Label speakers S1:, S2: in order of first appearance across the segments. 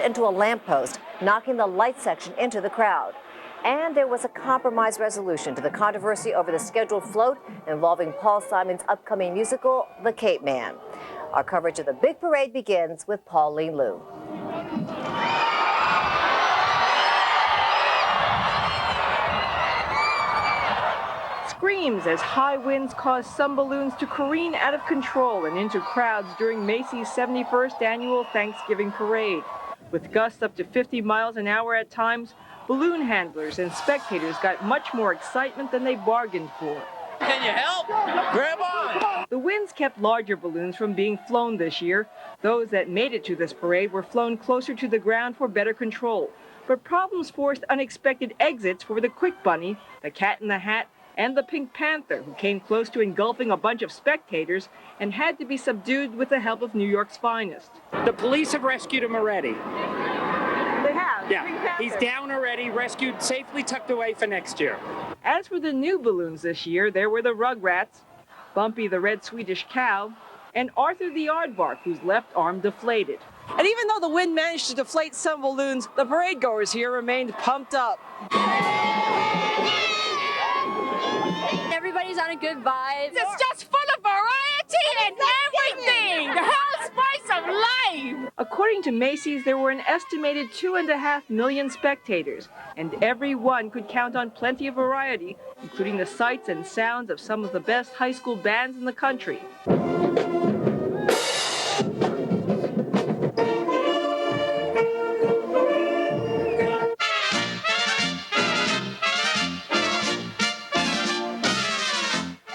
S1: into a lamppost, knocking the light section into the crowd. And there was a compromise resolution to the controversy over the scheduled float involving Paul Simon's upcoming musical, The Cape Man. Our coverage of the big parade begins with Pauline Liu.
S2: Screams as high winds caused some balloons to careen out of control and into crowds during Macy's 71st annual Thanksgiving parade. With gusts up to 50 miles an hour at times, balloon handlers and spectators got much more excitement than they bargained for.
S3: Can you help? Grab on!
S2: The winds kept larger balloons from being flown this year. Those that made it to this parade were flown closer to the ground for better control. But problems forced unexpected exits for the Quick Bunny, the Cat in the Hat, and the Pink Panther, who came close to engulfing a bunch of spectators and had to be subdued with the help of New York's finest.
S4: The police have rescued him already.
S2: They have?
S4: Yeah, he's down already, rescued, safely tucked away for next year.
S2: As for the new balloons this year, there were the Rugrats, Bumpy the Red Swedish Cow, and Arthur the Aardvark, whose left arm deflated. And even though the wind managed to deflate some balloons, the parade goers here remained pumped up.
S5: Everybody's on a good vibe.
S6: It's just full of variety and everything. The whole spice of life.
S2: According to Macy's, there were an estimated 2.5 million spectators, and everyone could count on plenty of variety, including the sights and sounds of some of the best high school bands in the country.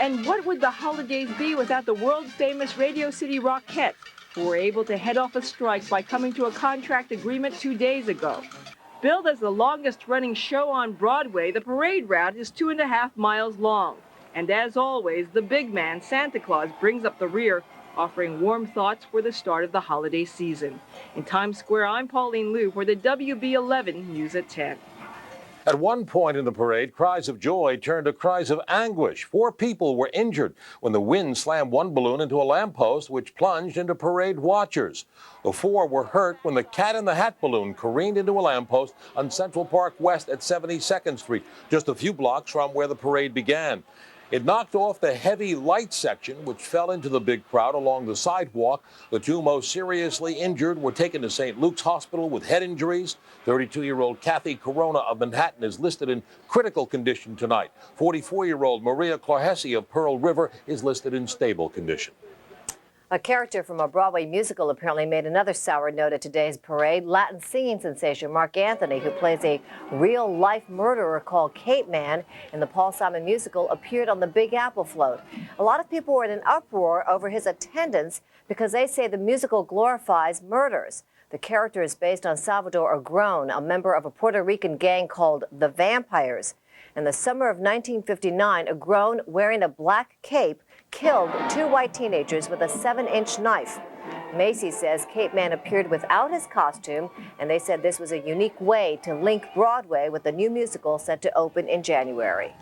S2: And what would the holidays be without the world-famous Radio City Rockettes, who were able to head off a strike by coming to a contract agreement 2 days ago? Billed as the longest-running show on Broadway, the parade route is 2.5 miles long. And as always, the big man, Santa Claus, brings up the rear, offering warm thoughts for the start of the holiday season. In Times Square, I'm Pauline Liu for the WB11 News at 10.
S7: At one point in the parade, cries of joy turned to cries of anguish. 4 people were injured when the wind slammed one balloon into a lamppost, which plunged into parade watchers. The 4 were hurt when the Cat in the Hat balloon careened into a lamppost on Central Park West at 72nd Street, just a few blocks from where the parade began. It knocked off the heavy light section, which fell into the big crowd along the sidewalk. The 2 most seriously injured were taken to St. Luke's Hospital with head injuries. 32-year-old Kathy Corona of Manhattan is listed in critical condition tonight. 44-year-old Maria Clarhesi of Pearl River is listed in stable condition.
S1: A character from a Broadway musical apparently made another sour note at today's parade. Latin singing sensation Mark Anthony, who plays a real-life murderer called Cape Man in the Paul Simon musical, appeared on the Big Apple float. A lot of people were in an uproar over his attendance because they say the musical glorifies murders. The character is based on Salvador Agrón, a member of a Puerto Rican gang called the Vampires. In the summer of 1959, Agrón, wearing a black cape, killed 2 white teenagers with a 7-inch knife. Macy's says Cape Man appeared without his costume, and they said this was a unique way to link Broadway with the new musical set to open in January.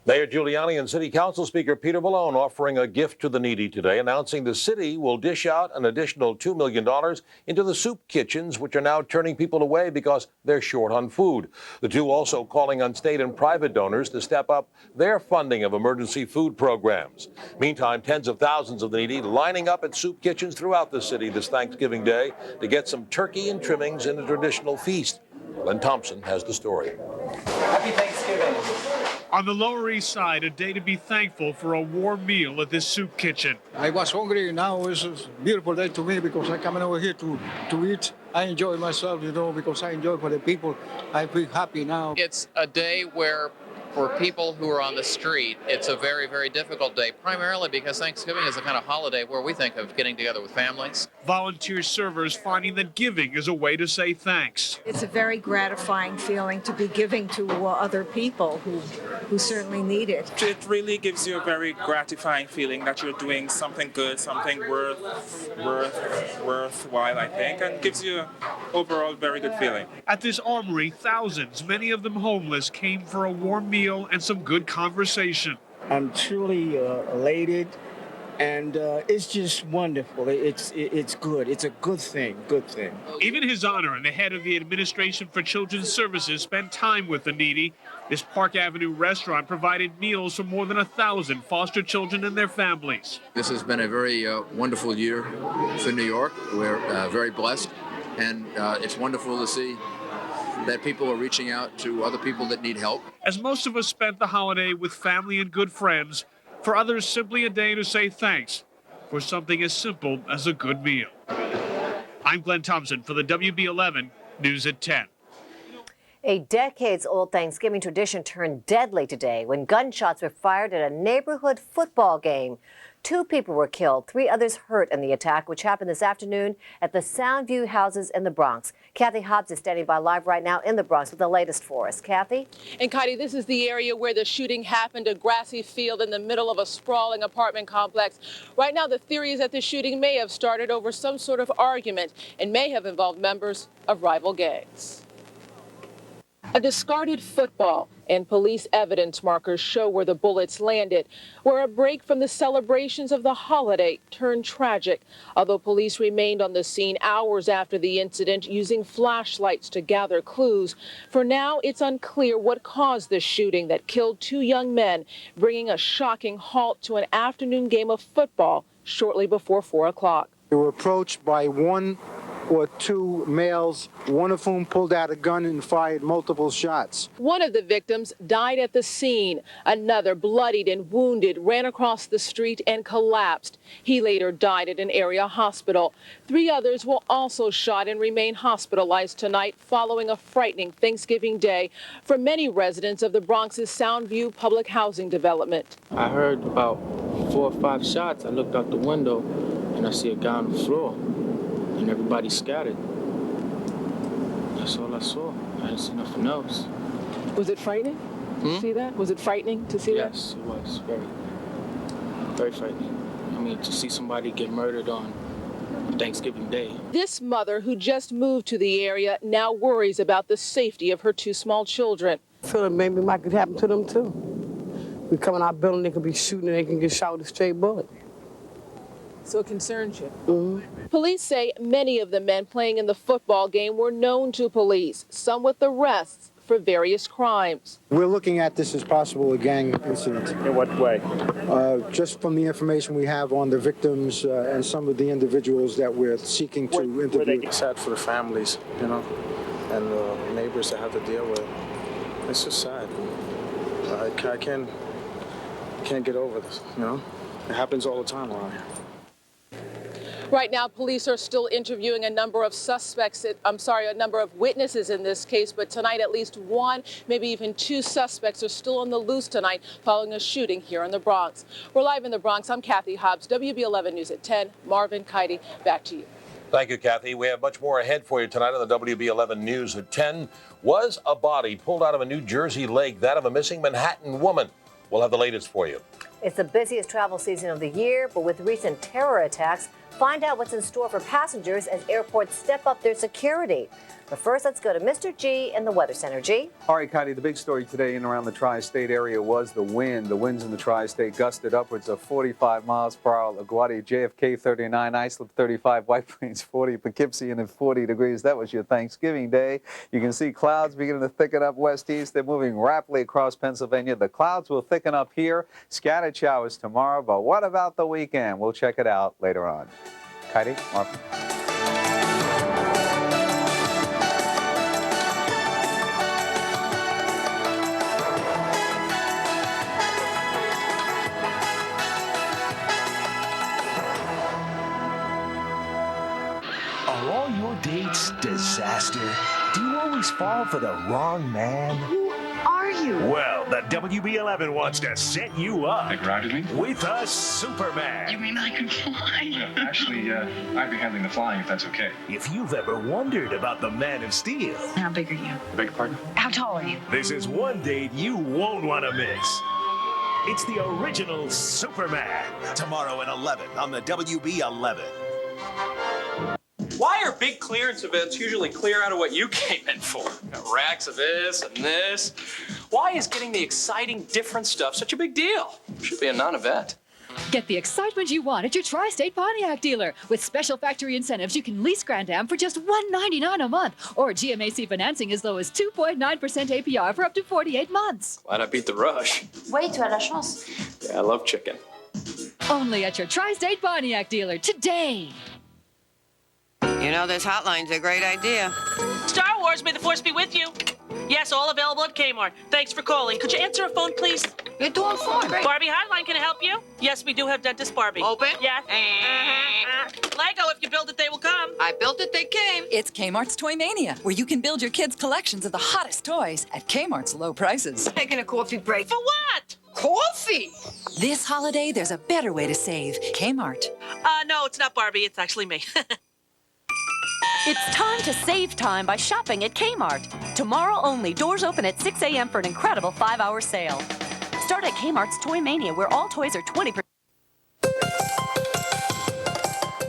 S7: Mayor Giuliani and City Council Speaker Peter Malone offering a gift to the needy today, announcing the city will dish out an additional $2 million into the soup kitchens, which are now turning people away because they're short on food. The two also calling on state and private donors to step up their funding of emergency food programs. Meantime, tens of thousands of the needy lining up at soup kitchens throughout the city this Thanksgiving Day to get some turkey and trimmings in a traditional feast. Len Thompson has the story.
S3: Happy Thanksgiving.
S8: On the Lower East Side, a day to be thankful for a warm meal at this soup kitchen.
S9: I was hungry. Now it's a beautiful day to me because I'm coming over here to eat. I enjoy myself, because I enjoy for the people. I feel happy now.
S10: It's a day where, for people who are on the street, it's a very, very difficult day, primarily because Thanksgiving is a kind of holiday where we think of getting together with families.
S8: Volunteer servers finding that giving is a way to say thanks.
S11: It's a very gratifying feeling to be giving to other people who certainly need it.
S12: It really gives you a very gratifying feeling that you're doing something good, something worthwhile, I think, and gives you an overall very good feeling.
S8: At this armory, thousands, many of them homeless, came for a warm meal and some good conversation.
S13: I'm truly elated
S5: And it's just wonderful. It's good. It's a good thing.
S8: Even His Honor and the head of the Administration for Children's Services spent time with the needy. This Park Avenue restaurant provided meals for more than 1,000 foster children and their families.
S13: This has been a very wonderful year for New York. We're very blessed, and it's wonderful to see that people are reaching out to other people that need help.
S8: As most of us spent the holiday with family and good friends, for others simply a day to say thanks for something as simple as a good meal. I'm Glenn Thompson for the WB11 News at 10.
S1: A decades-old Thanksgiving tradition turned deadly today when gunshots were fired at a neighborhood football game. 2 people were killed, 3 others hurt in the attack, which happened this afternoon at the Soundview houses in the Bronx. Kathy Hobbs is standing by live right now in the Bronx with the latest for us. Kathy?
S14: And Katie, this is the area where the shooting happened, a grassy field in the middle of a sprawling apartment complex. Right now, the theory is that the shooting may have started over some sort of argument and may have involved members of rival gangs. A discarded football and police evidence markers show where the bullets landed, where a break from the celebrations of the holiday turned tragic. Although police remained on the scene hours after the incident using flashlights to gather clues, for now it's unclear what caused the shooting that killed 2 young men, bringing a shocking halt to an afternoon game of football shortly before 4 o'clock.
S15: They were approached by 1 or 2 males, one of whom pulled out a gun and fired multiple shots.
S14: One of the victims died at the scene. Another, bloodied and wounded, ran across the street and collapsed. He later died at an area hospital. 3 others were also shot and remain hospitalized tonight following a frightening Thanksgiving Day for many residents of the Bronx's Soundview public housing development.
S16: I heard about 4 or 5 shots. I looked out the window and I see a guy on the floor. And everybody scattered. That's all I saw. I didn't see nothing else.
S14: Was it frightening to see that? Was it frightening to see that?
S16: Yes, it was. Very, very frightening. I mean, to see somebody get murdered on Thanksgiving Day.
S14: This mother, who just moved to the area, now worries about the safety of her 2 small children.
S17: I feel that maybe it might could happen to them, too. We come in our building, they could be shooting and they can get shot with a straight bullet.
S14: So it concerns you. Police say many of the men playing in the football game were known to police, some with arrests for various crimes.
S15: We're looking at this as possible a gang incident.
S4: In what way?
S15: Just from the information we have on the victims and some of the individuals that we're seeking to interview.
S16: It's sad for the families, you know, and the neighbors that have to deal with it. It's just sad. I can't get over this, you know? It happens all the time around here.
S14: Right now, police are still interviewing a number of a number of witnesses in this case, but tonight at least 1, maybe even 2 suspects are still on the loose tonight following a shooting here in the Bronx. We're live in the Bronx. I'm Kathy Hobbs, WB11 News at 10. Marvin, Kaidi, back to you.
S7: Thank you, Kathy. We have much more ahead for you tonight on the WB11 News at 10. Was a body pulled out of a New Jersey lake, that of a missing Manhattan woman? We'll have the latest for you.
S1: It's the busiest travel season of the year, but with recent terror attacks, find out what's in store for passengers as airports step up their security. But first, let's go to Mr. G in the Weather Center. G?
S18: All right, Connie, the big story today in and around the tri-state area was the wind. The winds in the tri-state gusted upwards of 45 miles per hour. LaGuardia, JFK 39, Islip 35, White Plains 40, Poughkeepsie and 40 degrees. That was your Thanksgiving Day. You can see clouds beginning to thicken up west-east. They're moving rapidly across Pennsylvania. The clouds will thicken up here. Scattered showers tomorrow. But what about the weekend? We'll check it out later on. Kaidi, Mark.
S19: Are all your dates disaster? Do you always fall for the wrong man?
S20: Who are you?
S19: Well, the WB11 wants to set you up. With a Superman.
S20: You mean I can fly?
S21: Well, actually, I'd be handling the flying if that's okay.
S19: If you've ever wondered about the Man of Steel.
S20: How big are you?
S21: Beg your pardon?
S20: How tall are you?
S19: This is one date you won't want to miss. It's the original Superman. Tomorrow at 11 on the WB11.
S3: Why are big clearance events usually clear out of what you came in for? Got racks of this and this. Why is getting the exciting, different stuff such a big deal? Should be a non-event.
S6: Get the excitement you want at your Tri-State Pontiac dealer. With special factory incentives, you can lease Grand Am for just $199 a month, or GMAC financing as low as 2.9% APR for up to 48 months.
S3: Glad I beat the rush.
S6: Oui, tu as la chance.
S3: Yeah, I love chicken.
S6: Only at your Tri-State Pontiac dealer today.
S22: You know, this hotline's a great idea.
S23: Star Wars, may the force be with you. Yes, all available at Kmart. Thanks for calling. Could you answer a phone, please?
S22: You're doing fine.
S23: Barbie Hotline, can I help you? Yes, we do have Dentist Barbie.
S22: Open?
S23: Yes. Lego, if you build it, they will come.
S22: I built it, they came.
S24: It's Kmart's Toy Mania, where you can build your kids' collections of the hottest toys at Kmart's low prices.
S22: Taking a coffee break.
S23: For what?
S22: Coffee?
S24: This holiday, there's a better way to save. Kmart.
S23: No, it's not Barbie. It's actually me.
S25: It's time to save time by shopping at Kmart. Tomorrow only, doors open at 6 a.m. for an incredible 5-hour sale. Start at Kmart's Toy Mania, where all toys are 20%.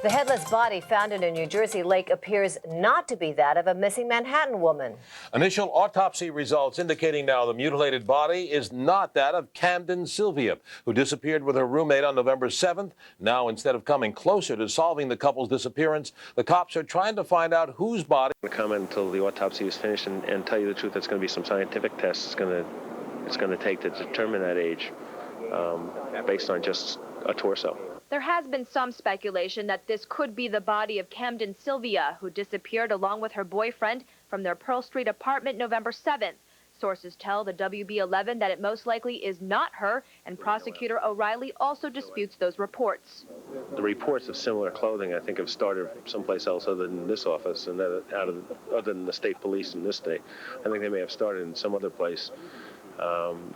S1: The headless body found in a New Jersey lake appears not to be that of a missing Manhattan woman.
S7: Initial autopsy results indicating now the mutilated body is not that of Camden Sylvia, who disappeared with her roommate on November 7th. Now, instead of coming closer to solving the couple's disappearance, the cops are trying to find out whose body.
S26: I'm going to come until the autopsy is finished and tell you the truth. There's going to be some scientific tests it's going to take to determine that age based on just a torso.
S27: There has been some speculation that this could be the body of Camden Sylvia, who disappeared along with her boyfriend from their Pearl Street apartment November 7th. Sources tell the WB11 that it most likely is not her, and Prosecutor O'Reilly also disputes those reports.
S26: The reports of similar clothing, I think, have started someplace else other than this office and other than the state police in this state. I think they may have started in some other place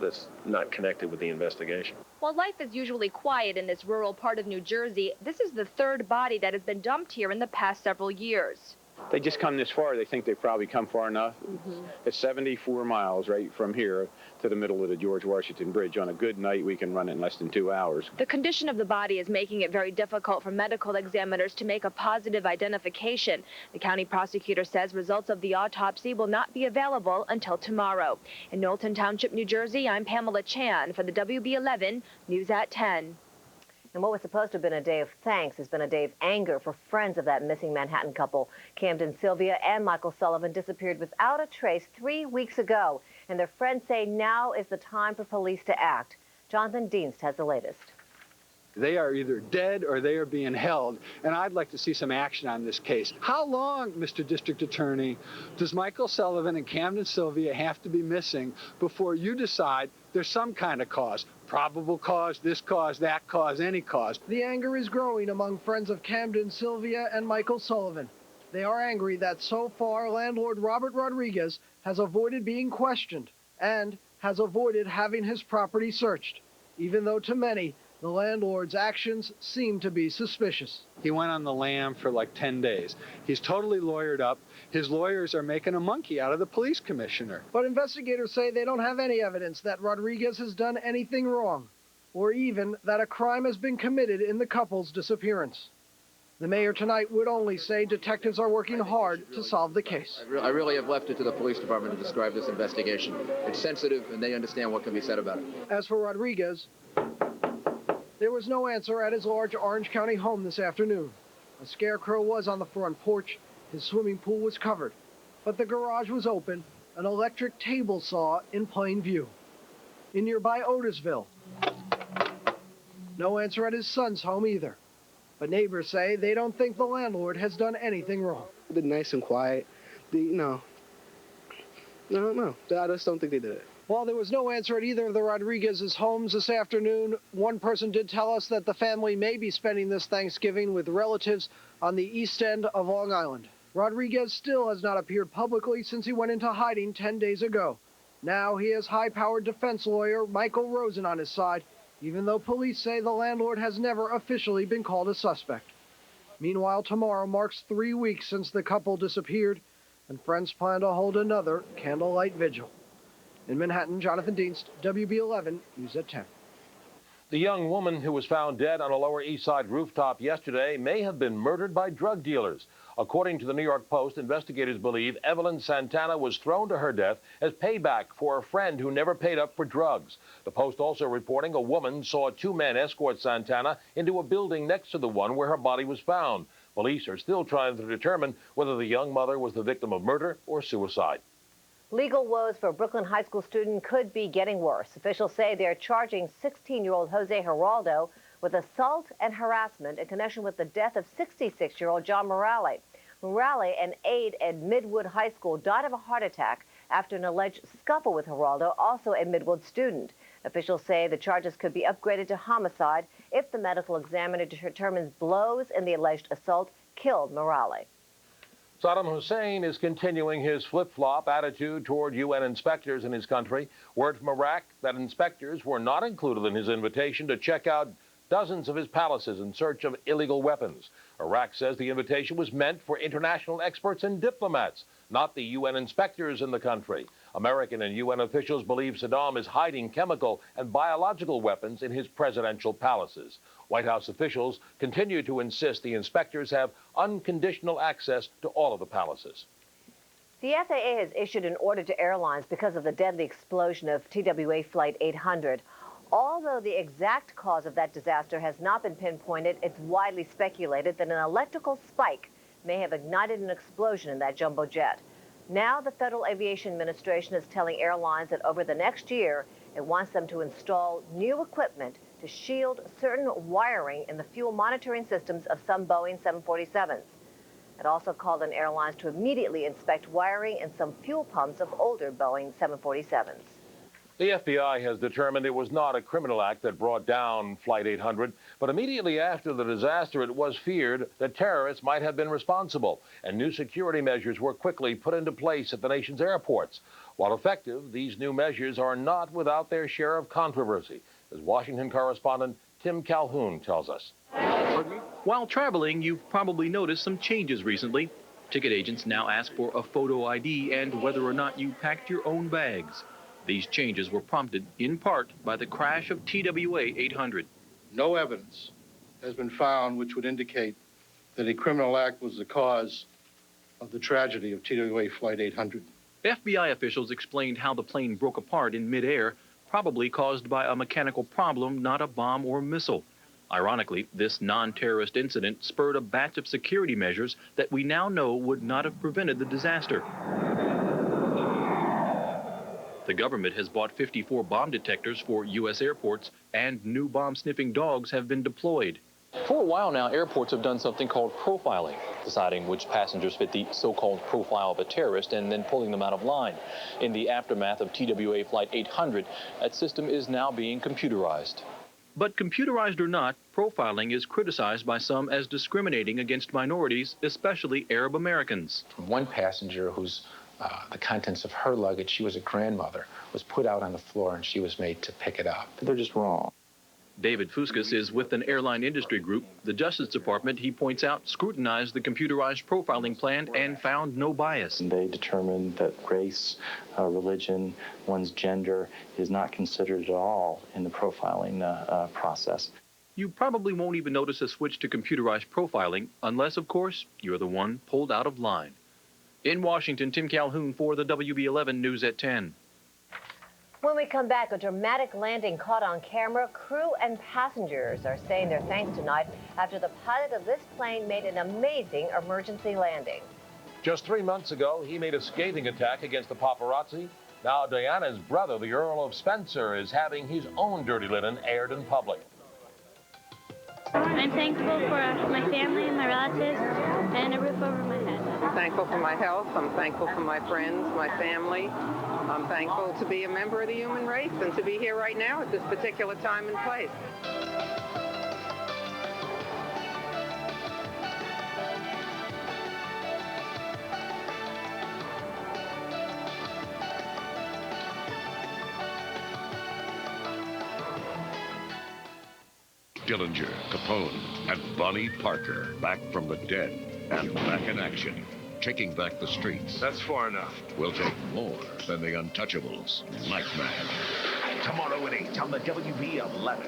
S26: that's not connected with the investigation.
S27: While life is usually quiet in this rural part of New Jersey, this is the third body that has been dumped here in the past several years.
S28: They just come this far. They think they've probably come far enough. It's 74 miles right from here to the middle of the George Washington Bridge. On a good night, we can run it in less than 2 hours.
S27: The condition of the body is making it very difficult for medical examiners to make a positive identification. The county prosecutor says results of the autopsy will not be available until tomorrow. In Knowlton Township, New Jersey, I'm Pamela Chan for the WB11 News at 10.
S1: And what was supposed to have been a day of thanks has been a day of anger for friends of that missing Manhattan couple. Camden Sylvia and Michael Sullivan disappeared without a trace 3 weeks ago, and their friends say now is the time for police to act. Jonathan Dienst has the latest.
S29: They are either dead or they are being held, and I'd like to see some action on this case. How long, Mr. District Attorney, does Michael Sullivan and Camden Sylvia have to be missing before you decide there's some kind of cause? Probable cause, this cause, that cause, any cause.
S30: The anger is growing among friends of Camden Sylvia and Michael Sullivan. They are angry that so far landlord Robert Rodriguez has avoided being questioned and has avoided having his property searched, even though to many, the landlord's actions seem to be suspicious.
S29: He went on the lam for like 10 days. He's totally lawyered up. His lawyers are making a monkey out of the police commissioner.
S30: But investigators say they don't have any evidence that Rodriguez has done anything wrong, or even that a crime has been committed in the couple's disappearance. The mayor tonight would only say detectives are working hard to solve the case.
S13: I really have left it to the police department to describe this investigation. It's sensitive, and they understand what can be said about it.
S30: As for Rodriguez, there was no answer at his large Orange County home this afternoon. A scarecrow was on the front porch. His swimming pool was covered, but the garage was open, an electric table saw in plain view. In nearby Otisville, no answer at his son's home either. But neighbors say they don't think the landlord has done anything wrong.
S31: They're nice and quiet. No, I just don't think they did it.
S30: While there was no answer at either of the Rodriguez's homes this afternoon, one person did tell us that the family may be spending this Thanksgiving with relatives on the east end of Long Island. Rodriguez still has not appeared publicly since he went into hiding 10 days ago. Now he has high-powered defense lawyer Michael Rosen on his side, even though police say the landlord has never officially been called a suspect. Meanwhile, tomorrow marks 3 weeks since the couple disappeared, and friends plan to hold another candlelight vigil. In Manhattan, Jonathan Dienst, WB11 News at 10.
S7: The young woman who was found dead on a Lower East Side rooftop yesterday may have been murdered by drug dealers. According to the New York Post, investigators believe Evelyn Santana was thrown to her death as payback for a friend who never paid up for drugs. The Post also reporting a woman saw two men escort Santana into a building next to the one where her body was found. Police are still trying to determine whether the young mother was the victim of murder or suicide.
S1: Legal woes for a Brooklyn high school student could be getting worse. Officials say they're charging 16-year-old Jose Geraldo with assault and harassment in connection with the death of 66-year-old John Morale. Morale, an aide at Midwood High School, died of a heart attack after an alleged scuffle with Geraldo, also a Midwood student. Officials say the charges could be upgraded to homicide if the medical examiner determines blows in the alleged assault killed Morale.
S7: Saddam Hussein is continuing his flip-flop attitude toward UN inspectors in his country. Word from Iraq that inspectors were not included in his invitation to check out dozens of his palaces in search of illegal weapons. Iraq says the invitation was meant for international experts and diplomats, not the UN inspectors in the country. American and UN officials believe Saddam is hiding chemical and biological weapons in his presidential palaces. White House officials continue to insist the inspectors have unconditional access to all of the palaces.
S1: The FAA has issued an order to airlines because of the deadly explosion of TWA Flight 800. Although the exact cause of that disaster has not been pinpointed, it's widely speculated that an electrical spike may have ignited an explosion in that jumbo jet. Now the Federal Aviation Administration is telling airlines that over the next year, it wants them to install new equipment to shield certain wiring in the fuel monitoring systems of some Boeing 747s. It also called on airlines to immediately inspect wiring in some fuel pumps of older Boeing 747s.
S7: The FBI has determined it was not a criminal act that brought down Flight 800, but immediately after the disaster, it was feared that terrorists might have been responsible, and new security measures were quickly put into place at the nation's airports. While effective, these new measures are not without their share of controversy, as Washington correspondent Tim Calhoun tells us.
S2: While traveling, you've probably noticed some changes recently. Ticket agents now ask for a photo ID and whether or not you packed your own bags. These changes were prompted, in part, by the crash of TWA 800.
S4: No evidence has been found which would indicate that a criminal act was the cause of the tragedy of TWA Flight 800.
S2: FBI officials explained how the plane broke apart in midair, probably caused by a mechanical problem, not a bomb or missile. Ironically, this non-terrorist incident spurred a batch of security measures that we now know would not have prevented the disaster. The government has bought 54 bomb detectors for U.S. airports, and new bomb-sniffing dogs have been deployed.
S5: For a while now, airports have done something called profiling, deciding which passengers fit the so-called profile of a terrorist and then pulling them out of line. In the aftermath of TWA Flight 800, that system is now being computerized.
S2: But computerized or not, profiling is criticized by some as discriminating against minorities, especially Arab Americans.
S8: One passenger whose the contents of her luggage, she was a grandmother, was put out on the floor and she was made to pick it up. They're just wrong.
S2: David Fuscus is with an airline industry group. The Justice Department, he points out, scrutinized the computerized profiling plan and found no bias.
S9: They determined that race, religion, one's gender is not considered at all in the profiling process.
S2: You probably won't even notice a switch to computerized profiling unless, of course, you're the one pulled out of line. In Washington, Tim Calhoun for the WB11 News at 10.
S1: When we come back, a dramatic landing caught on camera. Crew and passengers are saying their thanks tonight after the pilot of this plane made an amazing emergency landing.
S7: Just 3 months ago, he made a scathing attack against the paparazzi. Now Diana's brother, the Earl of Spencer, is having his own dirty linen aired in public.
S10: I'm thankful for my family and my relatives and a roof over my head.
S11: I'm thankful for my health. I'm thankful for my friends, my family. I'm thankful to be a member of the human race and to be here right now at this particular time and place.
S12: Dillinger, Capone, and Bonnie Parker back from the dead and back in action, taking back the streets.
S21: That's far enough.
S12: Will take more than the Untouchables. Nightman.
S19: Tomorrow at 8 on the WB11.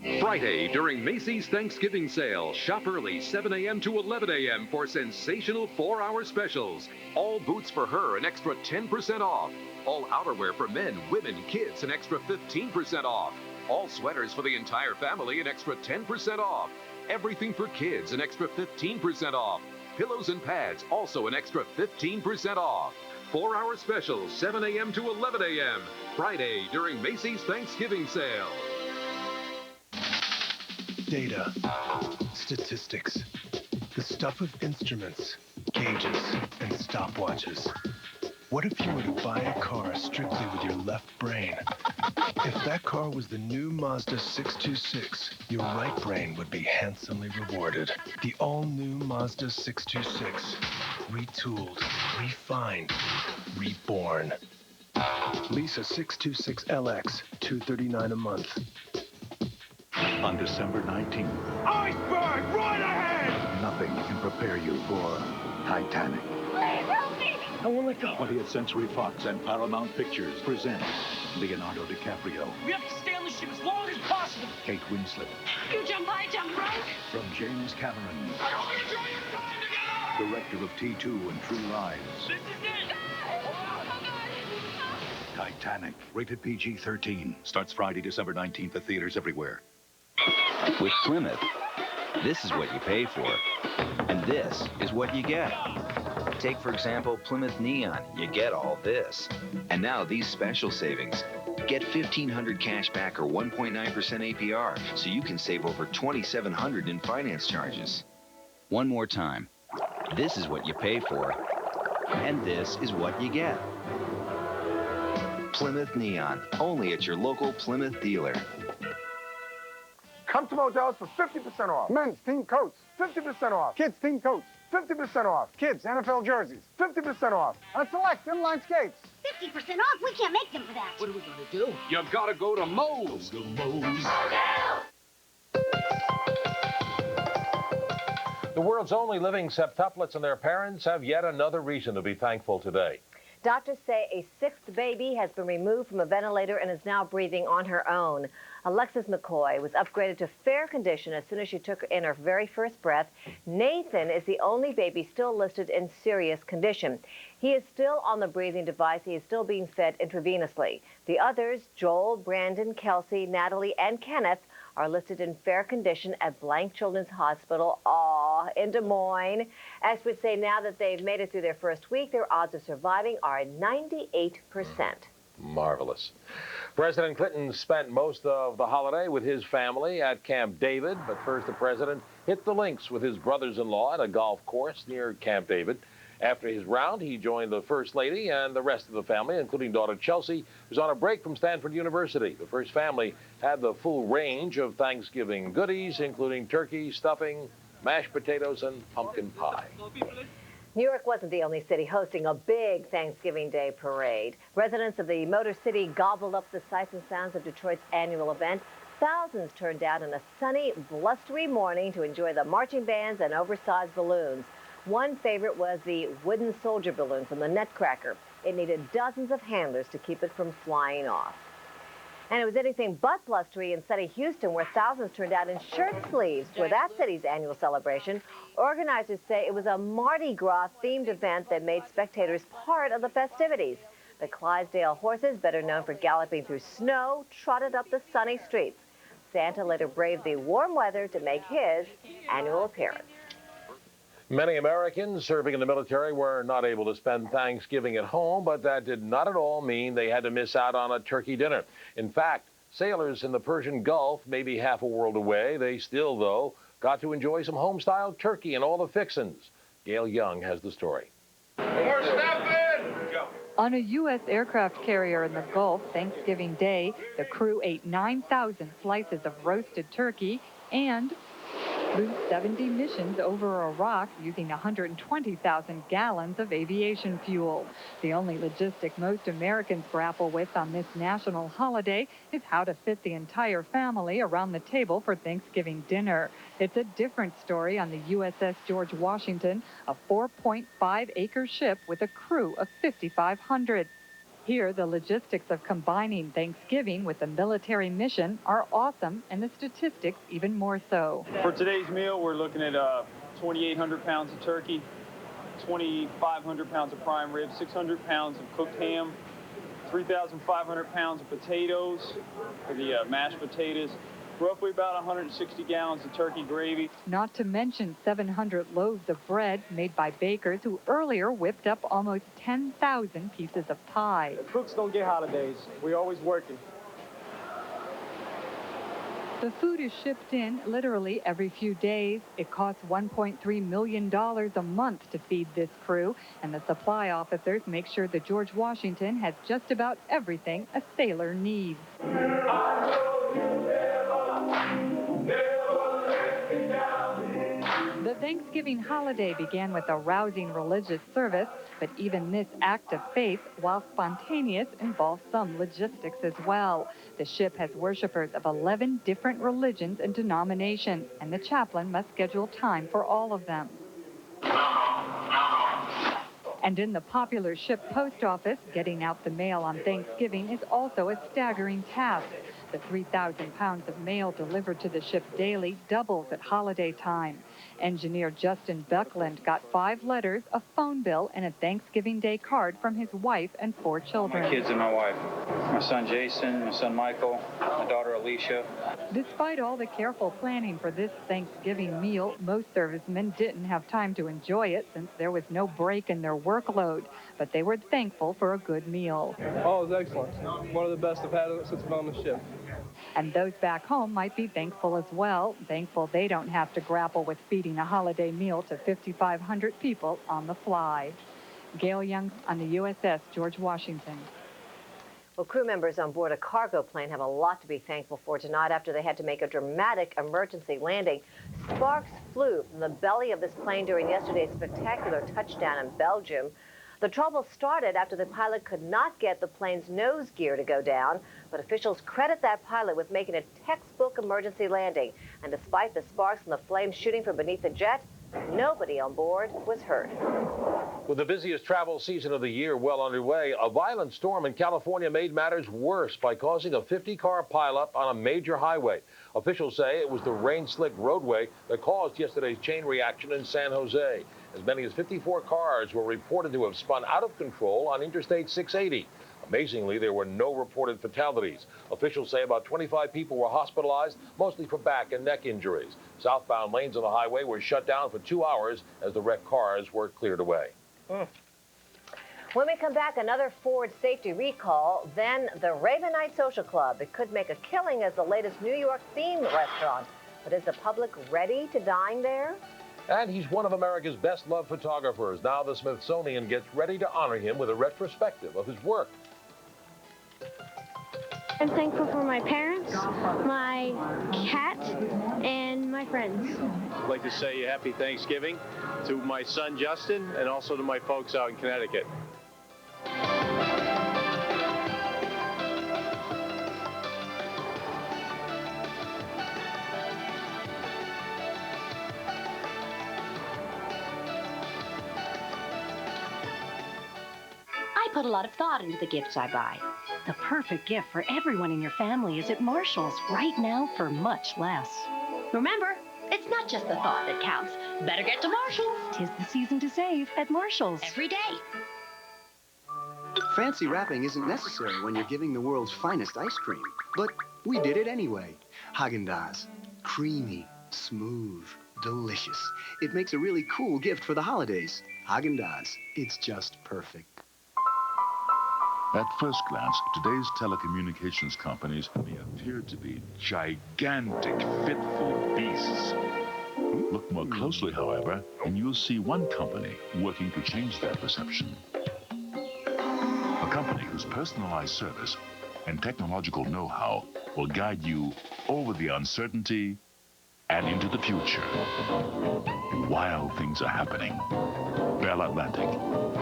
S3: Friday, during Macy's Thanksgiving sale, shop early 7 a.m. to 11 a.m. for sensational 4-hour specials. All boots for her, an extra 10% off. All outerwear for men, women, kids, an extra 15% off. All sweaters for the entire family, an extra 10% off. Everything for kids, an extra 15% off. Pillows and pads, also an extra 15% off. 4-hour specials, 7 a.m. to 11 a.m. Friday, during Macy's Thanksgiving sale.
S19: Data, statistics, the stuff of instruments, gauges, and stopwatches. What if you were to buy a car strictly with your left brain? If that car was the new Mazda 626, your right brain would be handsomely rewarded. The all-new Mazda 626. Retooled, refined, reborn. Lease a 626LX, $239 a month.
S6: On December 19th,
S19: iceberg, right ahead!
S6: nothing can prepare you for Titanic.
S19: Please help me! I won't let go.
S6: 20th Century Fox and Paramount Pictures present Leonardo DiCaprio,
S19: We have to stay on the ship as long as possible.
S6: Kate Winslet,
S19: You jump high, jump right.
S6: from James Cameron,
S19: I don't want to join your time together!
S6: director of T2 and True Lies.
S19: This is it!
S6: Titanic, rated PG-13, starts Friday, December 19th at theaters everywhere.
S14: With Plymouth, this is what you pay for, and this is what you get. Take, for example, Plymouth Neon. You get all this. And now these special savings. Get $1,500 cash back or 1.9% APR, so you can save over $2,700 in finance charges. One more time. This is what you pay for, and this is what you get. Plymouth Neon, only at your local Plymouth dealer.
S15: Come to Modell's for 50% off. Men's team coats, 50% off. Kids team coats, 50% off. Kids NFL jerseys, 50% off. On select inline skates.
S16: 50% off? We can't make them for that.
S15: What are we going to do? You gotta go to Moe's.
S19: Go Moe's.
S7: The world's only living septuplets and their parents have yet another reason to be thankful today.
S1: Doctors say a sixth baby has been removed from a ventilator and is now breathing on her own. Alexis McCoy was upgraded to fair condition as soon as she took in her very first breath. Nathan is the only baby still listed in serious condition. He is still on the breathing device. He is still being fed intravenously. The others, Joel, Brandon, Kelsey, Natalie, and Kenneth, are listed in fair condition at Blank Children's Hospital, in Des Moines. Experts say now that they've made it through their first week, their odds of surviving are 98%.
S7: Marvelous. President Clinton spent most of the holiday with his family at Camp David, but first the president hit the links with his brothers-in-law at a golf course near Camp David. After his round, he joined the First Lady and the rest of the family, including daughter Chelsea, who's on a break from Stanford University. The First family had the full range of Thanksgiving goodies, including turkey, stuffing, mashed potatoes, and pumpkin pie.
S1: New York wasn't the only city hosting a big Thanksgiving Day parade. Residents of the Motor City gobbled up the sights and sounds of Detroit's annual event. Thousands turned out on a sunny, blustery morning to enjoy the marching bands and oversized balloons. One favorite was the wooden soldier balloon from the Nutcracker. It needed dozens of handlers to keep it from flying off. And it was anything but blustery in sunny Houston, where thousands turned out in shirt sleeves for that city's annual celebration. Organizers say it was a Mardi Gras-themed event that made spectators part of the festivities. The Clydesdale horses, better known for galloping through snow, trotted up the sunny streets. Santa later braved the warm weather to make his annual appearance.
S7: Many Americans serving in the military were not able to spend Thanksgiving at home, but that did not at all mean they had to miss out on a turkey dinner. In fact, sailors in the Persian Gulf, maybe half a world away, they still, though, got to enjoy some home-style turkey and all the fixins. Gail Young has the story.
S15: More stuffing!
S17: On a U.S. aircraft carrier in the Gulf, Thanksgiving Day, the crew ate 9,000 slices of roasted turkey and flew 70 missions over Iraq using 120,000 gallons of aviation fuel. The only logistic most Americans grapple with on this national holiday is how to fit the entire family around the table for Thanksgiving dinner. It's a different story on the USS George Washington, a 4.5-acre ship with a crew of 5,500. Here, the logistics of combining Thanksgiving with a military mission are awesome, and the statistics even more so.
S13: For today's meal, we're looking at 2,800 pounds of turkey, 2,500 pounds of prime rib, 600 pounds of cooked ham, 3,500 pounds of potatoes for the mashed potatoes, roughly about 160 gallons of turkey gravy.
S17: Not to mention 700 loaves of bread made by bakers who earlier whipped up almost 10,000 pieces of pie.
S13: The cooks don't get holidays. We're always working.
S17: The food is shipped in literally every few days. It costs $1.3 million a month to feed this crew, and the supply officers make sure that George Washington has just about everything a sailor needs. The Thanksgiving holiday began with a rousing religious service, but even this act of faith, while spontaneous, involves some logistics as well. The ship has worshipers of 11 different religions and denominations, and the chaplain must schedule time for all of them. And in the popular ship post office, getting out the mail on Thanksgiving is also a staggering task. The 3,000 pounds of mail delivered to the ship daily doubles at holiday time. Engineer Justin Buckland got 5 letters, a phone bill, and a Thanksgiving Day card from his wife and 4 children.
S13: My kids and my wife. My son Jason, my son Michael, my daughter Alicia.
S17: Despite all the careful planning for this Thanksgiving meal, most servicemen didn't have time to enjoy it since there was no break in their workload. But they were thankful for a good meal.
S31: Oh, it was excellent. One of the best I've had since I've been on the ship.
S17: And those back home might be thankful as well, thankful they don't have to grapple with feeding a holiday meal to 5,500 people on the fly. Gail Young on the USS George Washington.
S1: Well, crew members on board a cargo plane have a lot to be thankful for tonight after they had to make a dramatic emergency landing. Sparks flew from the belly of this plane during yesterday's spectacular touchdown in Belgium. The trouble started after the pilot could not get the plane's nose gear to go down, but officials credit that pilot with making a textbook emergency landing. And despite the sparks and the flames shooting from beneath the jet, nobody on board was hurt.
S7: With the busiest travel season of the year well underway, a violent storm in California made matters worse by causing a 50-car pileup on a major highway. Officials say it was the rain-slick roadway that caused yesterday's chain reaction in San Jose. As many as 54 cars were reported to have spun out of control on Interstate 680. Amazingly, there were no reported fatalities. Officials say about 25 people were hospitalized, mostly for back and neck injuries. Southbound lanes on the highway were shut down for 2 hours as the wrecked cars were cleared away.
S1: When we come back, another Ford safety recall, then the Raven Night Social Club. It could make a killing as the latest New York themed restaurant. But is the public ready to dine there?
S7: And he's one of America's best-loved photographers. Now the Smithsonian gets ready to honor him with a retrospective of his work.
S10: I'm thankful for my parents, my cat, and my friends.
S18: I'd like to say happy Thanksgiving to my son Justin and also to my folks out in Connecticut.
S20: I put a lot of thought into the gifts I buy.
S22: The perfect gift for everyone in your family is at Marshall's right now for much less.
S20: Remember, it's not just the thought that counts. Better get to Marshall's.
S22: 'Tis the season to save at Marshall's.
S20: Every day.
S23: Fancy wrapping isn't necessary when you're giving the world's finest ice cream. But we did it anyway. Haagen-Dazs. Creamy, smooth, delicious. It makes a really cool gift for the holidays. Haagen-Dazs. It's just perfect.
S6: At first glance, today's telecommunications companies may appear to be gigantic, fitful beasts. Look more closely, however, and you'll see one company working to change that perception. A company whose personalized service and technological know-how will guide you over the uncertainty and into the future. While things are happening. Bell Atlantic.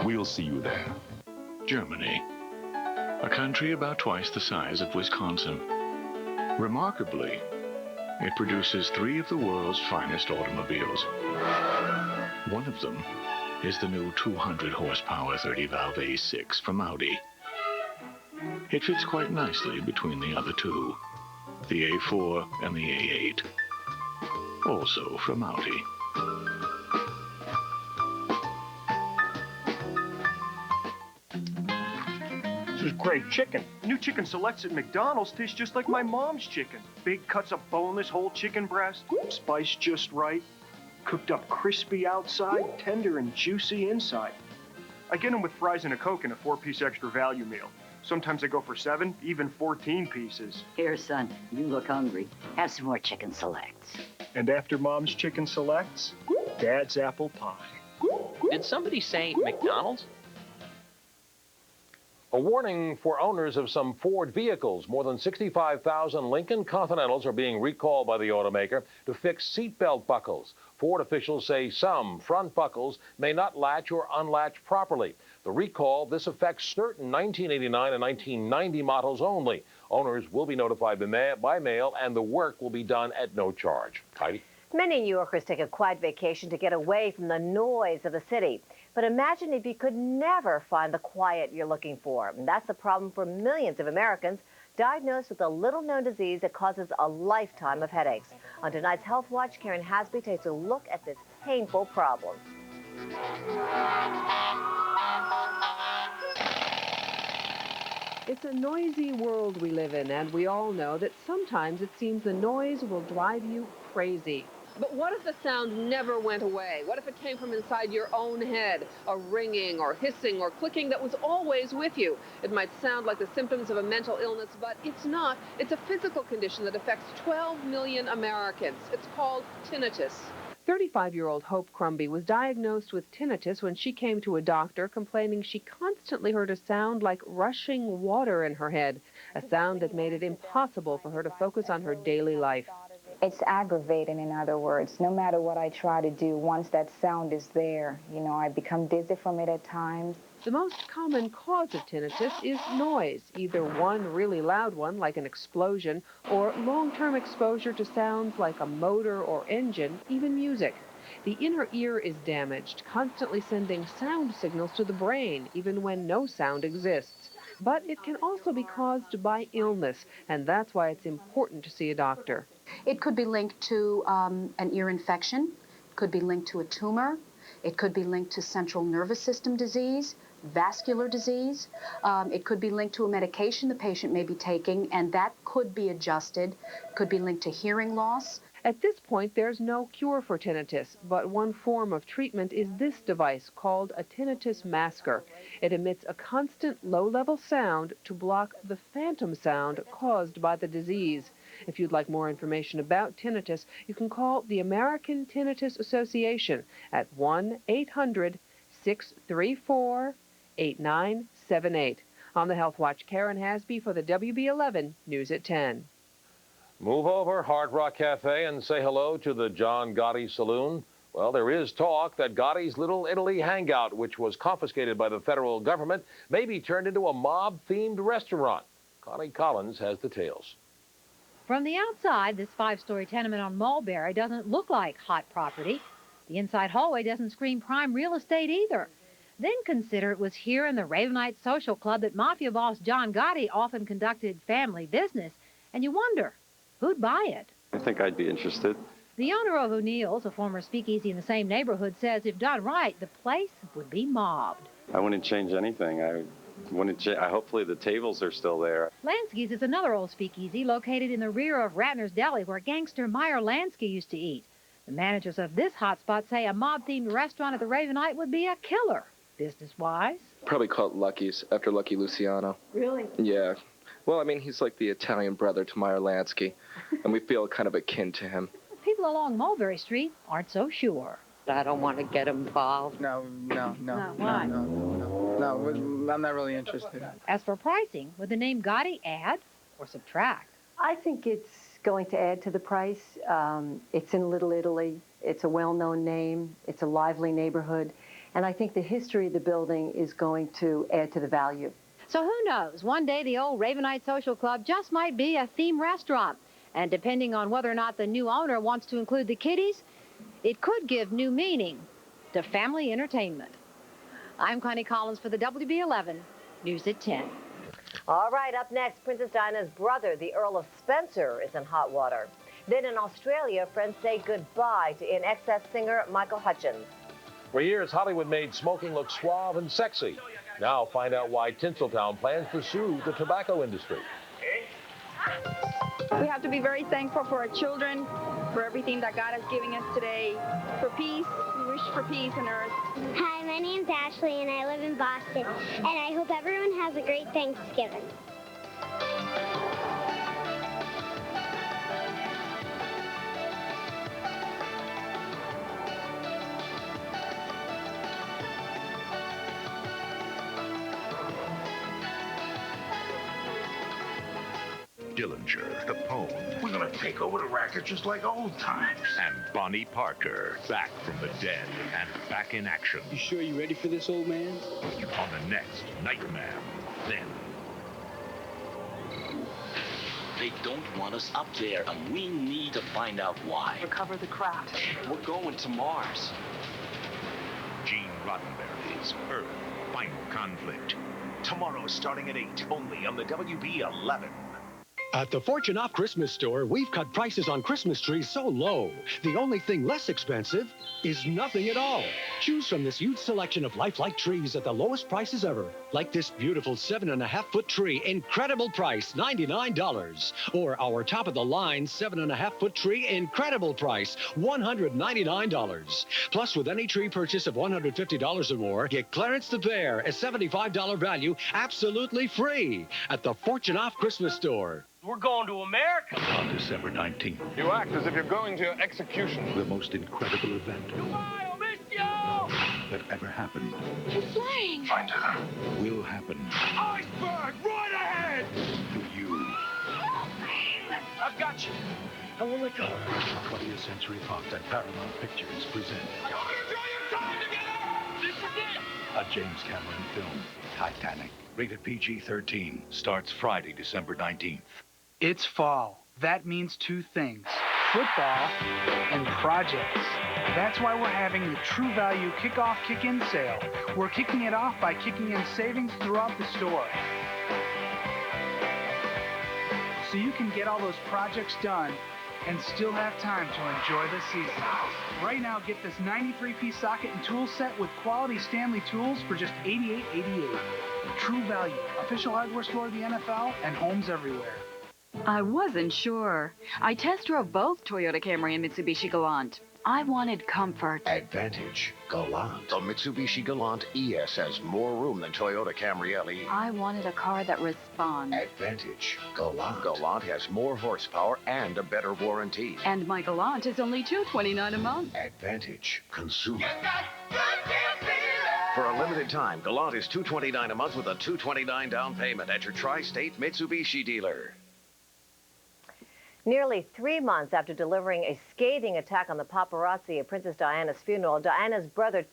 S6: We'll see you there. Germany. A country about twice the size of Wisconsin. Remarkably, it produces 3 of the world's finest automobiles. One of them is the new 200 horsepower 30-valve A6 from Audi. It fits quite nicely between the other two, the A4 and the A8. Also from Audi.
S4: This is great chicken. New chicken selects at McDonald's tastes just like my mom's chicken. Big cuts of boneless whole chicken breast, spiced just right, cooked up crispy outside, tender and juicy inside. I get them with fries and a Coke and a 4-piece extra value meal. Sometimes I go for 7, even 14 pieces.
S5: Here, son, you look hungry. Have some more chicken selects.
S4: And after Mom's chicken selects, Dad's apple pie.
S2: Did somebody say McDonald's?
S7: A warning for owners of some Ford vehicles. More than 65,000 Lincoln Continentals are being recalled by the automaker to fix seatbelt buckles. Ford officials say some front buckles may not latch or unlatch properly. The recall, this affects certain 1989 and 1990 models only. Owners will be notified by mail, and the work will be done at no charge. Heidi?
S1: Many New Yorkers take a quiet vacation to get away from the noise of the city. But imagine if you could never find the quiet you're looking for. And that's the problem for millions of Americans diagnosed with a little-known disease that causes a lifetime of headaches. On tonight's Health Watch, Karen Hasby takes a look at this painful problem.
S8: It's a noisy world we live in, and we all know that sometimes it seems the noise will drive you crazy.
S9: But what if the sound never went away? What if it came from inside your own head? A ringing or hissing or clicking that was always with you. It might sound like the symptoms of a mental illness, but it's not. It's a physical condition that affects 12 million Americans. It's called tinnitus.
S8: 35-year-old Hope Crumby was diagnosed with tinnitus when she came to a doctor complaining she constantly heard a sound like rushing water in her head, a sound that made it impossible for her to focus on her daily life.
S24: It's aggravating, in other words. No matter what I try to do, once that sound is there, I become dizzy from it at times.
S8: The most common cause of tinnitus is noise, either one really loud one like an explosion, or long-term exposure to sounds like a motor or engine, even music. The inner ear is damaged, constantly sending sound signals to the brain, even when no sound exists. But it can also be caused by illness, and that's why it's important to see a doctor.
S25: It could be linked to an ear infection, could be linked to a tumor, it could be linked to central nervous system disease, vascular disease. It could be linked to a medication the patient may be taking, and that could be adjusted, could be linked to hearing loss.
S8: At this point, there's no cure for tinnitus, but one form of treatment is this device called a tinnitus masker. It emits a constant low-level sound to block the phantom sound caused by the disease. If you'd like more information about tinnitus, you can call the American Tinnitus Association at 1-800-634-8978. On the Health Watch, Karen Hasby for the WB11 News at 10.
S7: Move over, Hard Rock Cafe, and say hello to the John Gotti Saloon. Well, there is talk that Gotti's Little Italy hangout, which was confiscated by the federal government, may be turned into a mob-themed restaurant. Connie Collins has details.
S26: From the outside, this 5-story tenement on Mulberry doesn't look like hot property. The inside hallway doesn't scream prime real estate either. Then consider it was here in the Ravenite Social Club that Mafia boss John Gotti often conducted family business, and you wonder, who'd buy it?
S27: I think I'd be interested.
S26: The owner of O'Neill's, a former speakeasy in the same neighborhood, says if done right, the place would be mobbed.
S27: I wouldn't change anything. Hopefully the tables are still there.
S26: Lansky's is another old speakeasy located in the rear of Ratner's Deli where gangster Meyer Lansky used to eat. The managers of this hotspot say a mob-themed restaurant at the Ravenite would be a killer, business-wise.
S28: Probably call it Lucky's, after Lucky Luciano.
S26: Really?
S28: Yeah. Well, I mean, he's like the Italian brother to Meyer Lansky, and we feel kind of akin to him.
S26: People along Mulberry Street aren't so sure.
S5: I don't want to get involved.
S31: No.
S26: Why?
S31: No, I'm not really interested.
S26: As for pricing, would the name Gotti add or subtract?
S29: I think it's going to add to the price. It's in Little Italy. It's a well-known name. It's a lively neighborhood. And I think the history of the building is going to add to the value.
S26: So who knows? One day the old Ravenite Social Club just might be a theme restaurant. And depending on whether or not the new owner wants to include the kiddies, it could give new meaning to family entertainment. I'm Connie Collins for the WB11 News at 10.
S1: All right, up next, Princess Diana's brother, the Earl of Spencer, is in hot water. Then in Australia, friends say goodbye to In Excess singer Michael Hutchence.
S7: For years, Hollywood made smoking look suave and sexy. Now find out why Tinseltown plans to sue the tobacco industry.
S3: We have to be very thankful for our children, for everything that God is giving us today, for peace. We wish for peace on earth.
S10: Hi, my name's Ashley, and I live in Boston, and I hope everyone has a great Thanksgiving.
S6: Dillinger, the Pone.
S11: We're gonna take over the racket just like old times.
S6: And Bonnie Parker, back from the dead and back in action.
S11: You sure you ready for this, old man?
S6: On the next Nightman. Then.
S12: They don't want us up there, and we need to find out why.
S3: Recover the craft.
S12: We're going to Mars.
S6: Gene Roddenberry's Earth Final Conflict.
S11: Tomorrow starting at 8, only on the WB11.
S13: At the Fortune Off Christmas store, we've cut prices on Christmas trees so low, the only thing less expensive is nothing at all. Choose from this huge selection of lifelike trees at the lowest prices ever. Like this beautiful 7.5-foot tree, incredible price, $99. Or our top-of-the-line 7.5-foot tree, incredible price, $199. Plus, with any tree purchase of $150 or more, get Clarence the Bear, a $75 value, absolutely free at the Fortune Off Christmas store.
S11: We're going to America.
S6: On December 19th.
S11: You act as if you're going to your execution.
S6: The most incredible event that ever happened.
S3: You're flying.
S11: Find her.
S6: Will happen
S11: Iceberg, right ahead.
S6: to you.
S11: I've got you. I won't let go.
S6: 20th Century Fox and Paramount Pictures present a James Cameron film, Titanic. Rated PG-13. Starts Friday, December 19th.
S14: It's fall. That means two things: football and projects. That's why we're having the True Value Kickoff Kick-In sale. We're kicking it off by kicking in savings throughout the store, so you can get all those projects done and still have time to enjoy the season. Right now, get this 93-piece socket and tool set with quality Stanley tools for just $88.88. True Value, official hardware store of the NFL and homes everywhere.
S15: I wasn't sure. I test drove both Toyota Camry and Mitsubishi Galant. I wanted comfort.
S11: Advantage Galant. The Mitsubishi Galant ES has more room than Toyota Camry LE.
S15: I wanted a car that responds.
S11: Advantage Galant. Galant has more horsepower and a better warranty.
S15: And my Galant is only $229 a month.
S11: Advantage Consumer. For a limited time, Galant is $229 a month with a $229 down payment at your tri-state Mitsubishi dealer.
S1: Nearly 3 months after delivering a scathing attack on the paparazzi at Princess Diana's funeral, Diana's brother,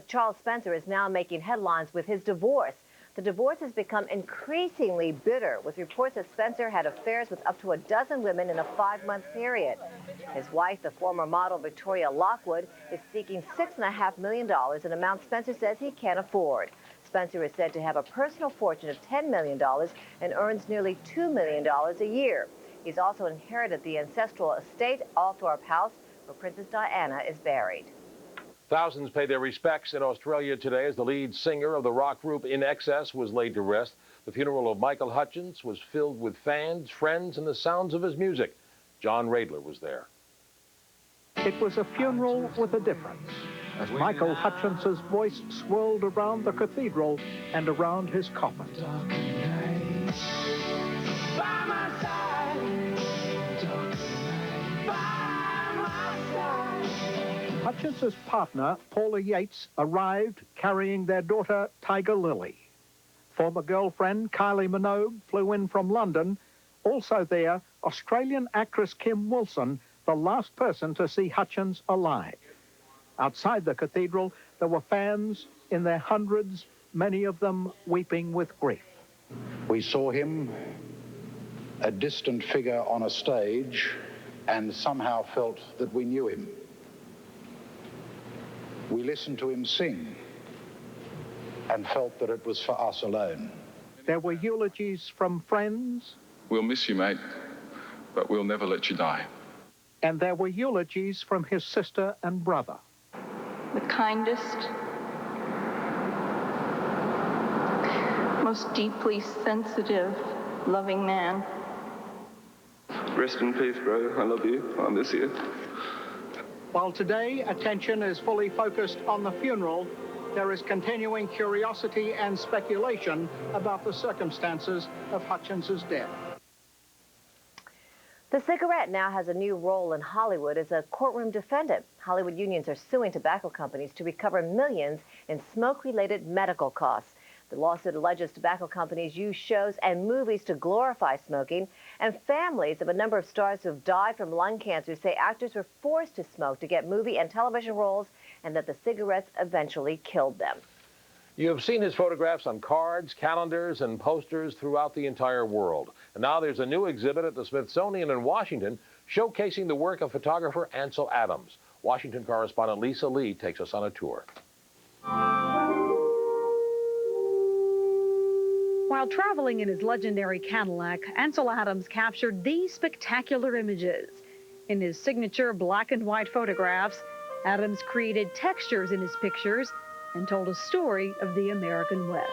S1: Charles Spencer, is now making headlines with his divorce. The divorce has become increasingly bitter, with reports that Spencer had affairs with up to a dozen women in a 5-month period. His wife, the former model Victoria Lockwood, is seeking $6.5 million, an amount Spencer says he can't afford. Spencer is said to have a personal fortune of $10 million and earns nearly $2 million a year. He's also inherited the ancestral estate, Althorpe House, where Princess Diana is buried.
S7: Thousands pay their respects in Australia today as the lead singer of the rock group In Excess was laid to rest. The funeral of Michael Hutchence was filled with fans, friends, and the sounds of his music. John Radler was there.
S16: It was a funeral with a difference, as Michael Hutchence's voice swirled around the cathedral and around his coffin. Hutchence's partner, Paula Yates, arrived carrying their daughter, Tiger Lily. Former girlfriend, Kylie Minogue, flew in from London. Also there, Australian actress Kim Wilson, the last person to see Hutchence alive. Outside the cathedral, there were fans in their hundreds, many of them weeping with grief.
S17: We saw him, a distant figure on a stage, and somehow felt that we knew him. We listened to him sing and felt that it was for us alone.
S16: There were eulogies from friends.
S2: We'll miss you, mate, but we'll never let you die.
S16: And there were eulogies from his sister and brother.
S3: The kindest, most deeply sensitive, loving man.
S31: Rest in peace, bro. I love you. I'll miss you.
S16: While today attention is fully focused on the funeral, there is continuing curiosity and speculation about the circumstances of Hutchins's death.
S1: The cigarette now has a new role in Hollywood as a courtroom defendant. Hollywood unions are suing tobacco companies to recover millions in smoke-related medical costs. The lawsuit alleges tobacco companies use shows and movies to glorify smoking, and families of a number of stars who have died from lung cancer say actors were forced to smoke to get movie and television roles, and that the cigarettes eventually killed them.
S7: You have seen his photographs on cards, calendars, and posters throughout the entire world. And now there's a new exhibit at the Smithsonian in Washington showcasing the work of photographer Ansel Adams. Washington correspondent Lisa Lee takes us on a tour.
S26: While traveling in his legendary Cadillac, Ansel Adams captured these spectacular images. In his signature black and white photographs, Adams created textures in his pictures and told a story of the American West.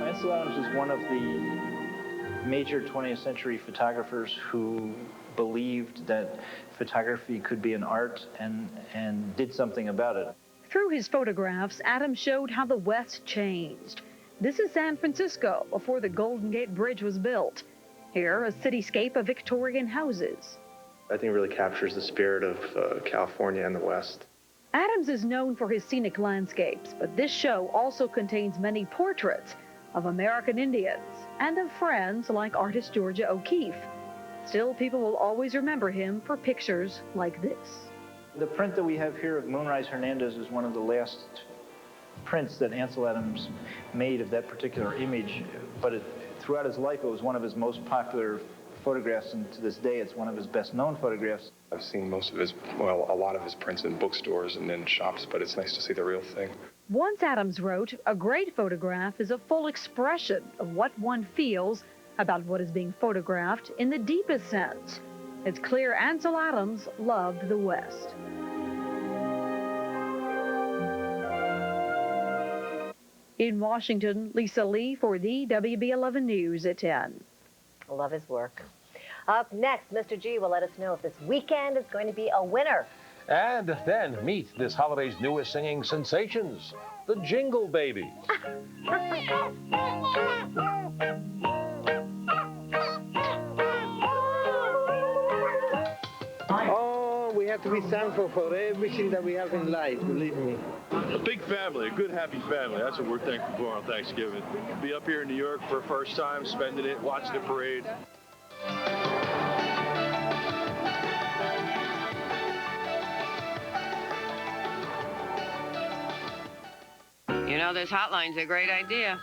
S4: Ansel Adams is one of the major 20th century photographers who believed that photography could be an art and did something about it.
S26: Through his photographs, Adams showed how the West changed. This is San Francisco before the Golden Gate Bridge was built. Here, a cityscape of Victorian houses.
S9: I think it really captures the spirit of California and the West.
S26: Adams is known for his scenic landscapes, but this show also contains many portraits of American Indians and of friends like artist Georgia O'Keeffe. Still, people will always remember him for pictures like this.
S4: The print that we have here of Moonrise Hernandez is one of the last prints that Ansel Adams made of that particular image, but throughout his life, it was one of his most popular photographs, and to this day, it's one of his best-known photographs.
S9: I've seen most of his, well, a lot of his prints in bookstores and in shops, but it's nice to see the real thing.
S26: Once Adams wrote, "A great photograph is a full expression of what one feels about what is being photographed in the deepest sense." It's clear Ansel Adams loved the West. In Washington, Lisa Lee for the WB11 News at 10.
S1: I love his work. Up next, Mr. G will let us know if this weekend is going to be a winner.
S7: And then meet this holiday's newest singing sensations, the Jingle Babies.
S18: Oh, we have to be thankful for everything that we have in life, believe me.
S19: A big family, a good, happy family. That's what we're thankful for on Thanksgiving. Be up here in New York for the first time, spending it, watching the parade.
S20: You know, this hotline's a great idea.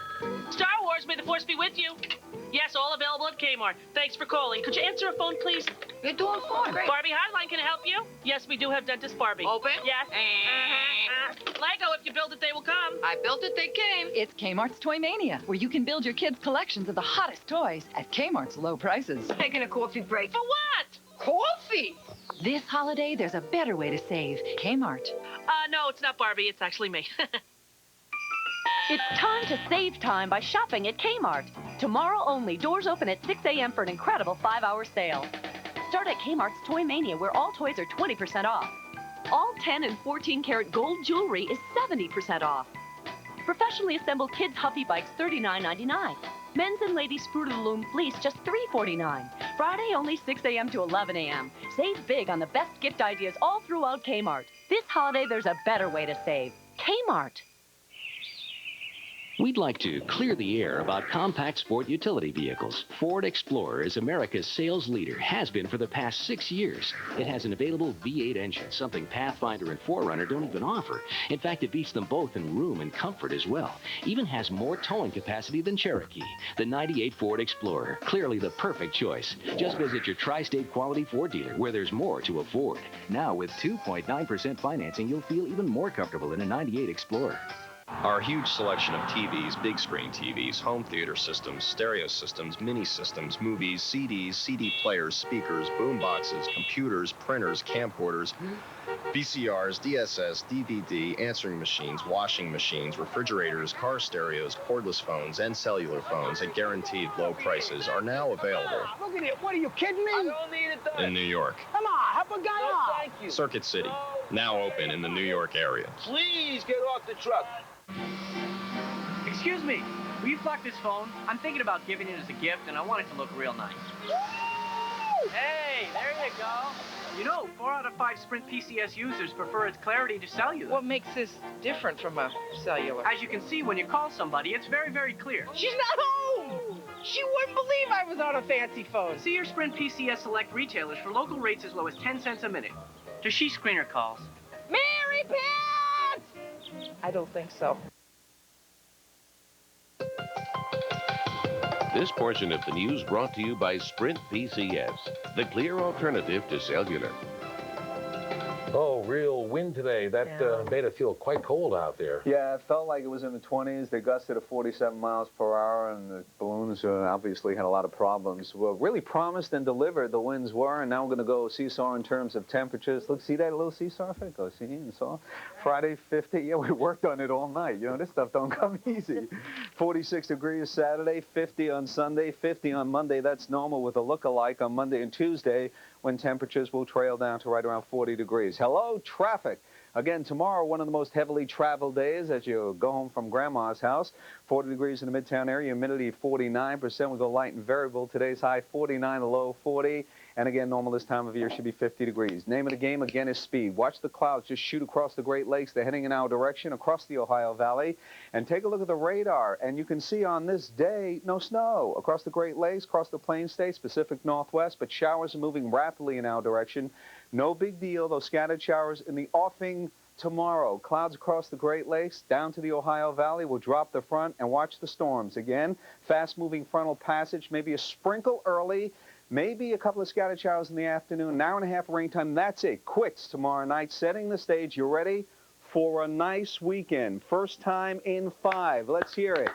S21: Star Wars, may the force be with you. Yes, all available at Kmart. Thanks for calling. Could you answer a phone, please?
S20: You're doing fine. Great.
S21: Barbie Hotline, can I help you? Yes, we do have Dentist Barbie.
S20: Open?
S21: Yes. Lego, if you build it, they will come.
S20: I built it, they came.
S15: It's Kmart's Toy Mania, where you can build your kids' collections of the hottest toys at Kmart's low prices.
S20: Taking a coffee break.
S21: For what?
S20: Coffee?
S15: This holiday, there's a better way to save. Kmart.
S21: No, it's not Barbie. It's actually me.
S22: It's time to save time by shopping at Kmart. Tomorrow only, doors open at 6 a.m. for an incredible 5-hour sale. Start at Kmart's Toy Mania, where all toys are 20% off. All 10 and 14 karat gold jewelry is 70% off. Professionally assembled kids' Huffy bikes, $39.99. Men's and ladies' Fruit of the Loom fleece, just $3.49. Friday only 6 a.m. to 11 a.m. Save big on the best gift ideas all throughout Kmart. This holiday, there's a better way to save. Kmart.
S23: We'd like to clear the air about compact sport utility vehicles. Ford Explorer is America's sales leader, has been for the past 6 years. It has an available V8 engine, something Pathfinder and 4Runner don't even offer. In fact, it beats them both in room and comfort as well. Even has more towing capacity than Cherokee. The '98 Ford Explorer, clearly the perfect choice. Just visit your tri-state quality Ford dealer, where there's more to afford. Now with 2.9% financing, you'll feel even more comfortable in a '98 Explorer.
S11: Our huge selection of TVs, big screen TVs, home theater systems, stereo systems, mini systems, movies, CDs, CD players, speakers, boom boxes, computers, printers, camcorders, VCRs, DSS, DVD, answering machines, washing machines, refrigerators, car stereos, cordless phones, and cellular phones at guaranteed low prices are now available
S18: Look at it. What, are you kidding me? I don't need it done.
S11: in New York.
S18: Come on, help a guy out.
S21: Thank you.
S11: Circuit City, now open in the New York area.
S18: Please get off the truck.
S5: Excuse me, will you flock this phone? I'm thinking about giving it as a gift, and I want it to look real nice. Hey, there you go. You know, 4 out of 5 Sprint PCS users prefer its clarity to cellular.
S8: What makes this different from a cellular?
S5: As you can see, when you call somebody, it's very, very clear.
S8: She's not home! She wouldn't believe I was on a fancy phone.
S5: See your Sprint PCS Select retailers for local rates as low as 10 cents a minute. Does she screen her calls?
S8: Mary Pat! I don't think so.
S10: This portion of the news brought to you by Sprint PCS, the clear alternative to cellular.
S7: Oh, real wind today. That made it feel quite cold out there.
S12: Yeah, it felt like it was in the 20s. They gusted at 47 miles per hour, and the balloons obviously had a lot of problems. Well, really promised and delivered the winds were, and now we're going to go seesaw in terms of temperatures. Look, see that little seesaw effect? Go see and saw. Friday, 50. Yeah, we worked on it all night. You know, this stuff don't come easy. 46 degrees Saturday, 50 on Sunday, 50 on Monday. That's normal with a look-alike on Monday and Tuesday, when temperatures will trail down to right around 40 degrees. Hello, traffic. Again, tomorrow, one of the most heavily traveled days as you go home from Grandma's house. 40 degrees in the Midtown area, humidity 49%. We go light and variable. Today's high 49, the low 40. And again, normal this time of year should be 50 degrees. Name of the game, again, is speed. Watch the clouds just shoot across the Great Lakes. They're heading in our direction across the Ohio Valley. And take a look at the radar. And you can see on this day, no snow across the Great Lakes, across the Plain States, Pacific Northwest. But showers are moving rapidly in our direction. No big deal. Those scattered showers in the offing tomorrow. Clouds across the Great Lakes down to the Ohio Valley. We'll drop the front and watch the storms. Again, fast-moving frontal passage, maybe a sprinkle early, maybe a couple of scattered showers in the afternoon, an hour and a half of rain time. That's it. Quits tomorrow night, setting the stage. You ready for a nice weekend? First time in 5. Let's hear it.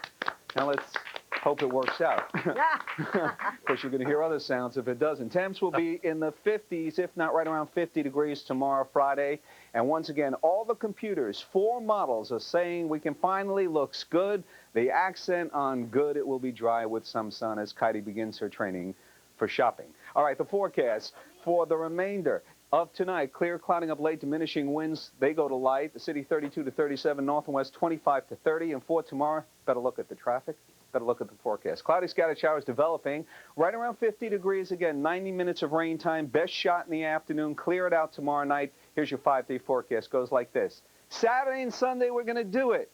S12: Now let's hope it works out. Of course, you're going to hear other sounds if it doesn't. Temps will be in the 50s, if not right around 50 degrees tomorrow, Friday. And once again, all the computers, 4 models, are saying we can finally looks good. The accent on good, it will be dry with some sun as Katie begins her training for shopping. All right, the forecast for the remainder of tonight. Clear, clouding up late, diminishing winds. They go to light. The city 32 to 37, north and west 25 to 30. And for tomorrow, better look at the traffic. Better look at the forecast. Cloudy scattered showers developing right around 50 degrees again. 90 minutes of rain time. Best shot in the afternoon. Clear it out tomorrow night. Here's your 5-day forecast. Goes like this. Saturday and Sunday, we're going to do it.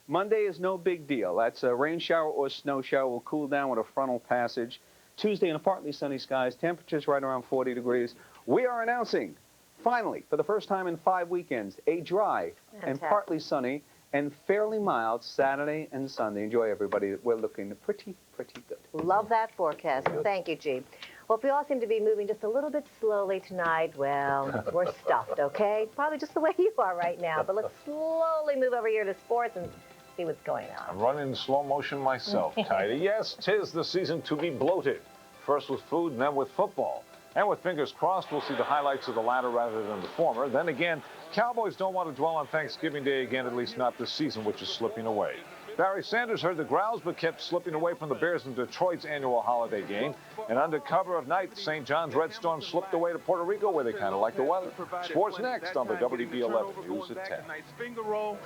S12: Monday is no big deal. That's a rain shower or snow shower. Will cool down with a frontal passage. Tuesday, in a partly sunny skies. Temperatures right around 40 degrees. We are announcing, finally, for the first time in 5 weekends, a dry and partly sunny and fairly mild Saturday and Sunday. Enjoy, everybody. We're looking pretty good.
S1: Love that forecast. Thank you, G. Well, if we all seem to be moving just a little bit slowly tonight, well, we're stuffed, okay? Probably just the way you are right now. But let's slowly move over here to sports and see what's going on.
S7: I'm running in slow motion myself, Tidy. Yes, 'tis the season to be bloated. First with food and then with football. And with fingers crossed, we'll see the highlights of the latter rather than the former. Then again, Cowboys don't want to dwell on Thanksgiving Day again, at least not this season, which is slipping away. Barry Sanders heard the growls, but kept slipping away from the Bears in Detroit's annual holiday game. And under cover of night, St. John's Red Storm slipped away to Puerto Rico, where they kind of like the weather. Sports next on the WB 11 News at 10.
S19: Nice finger roll.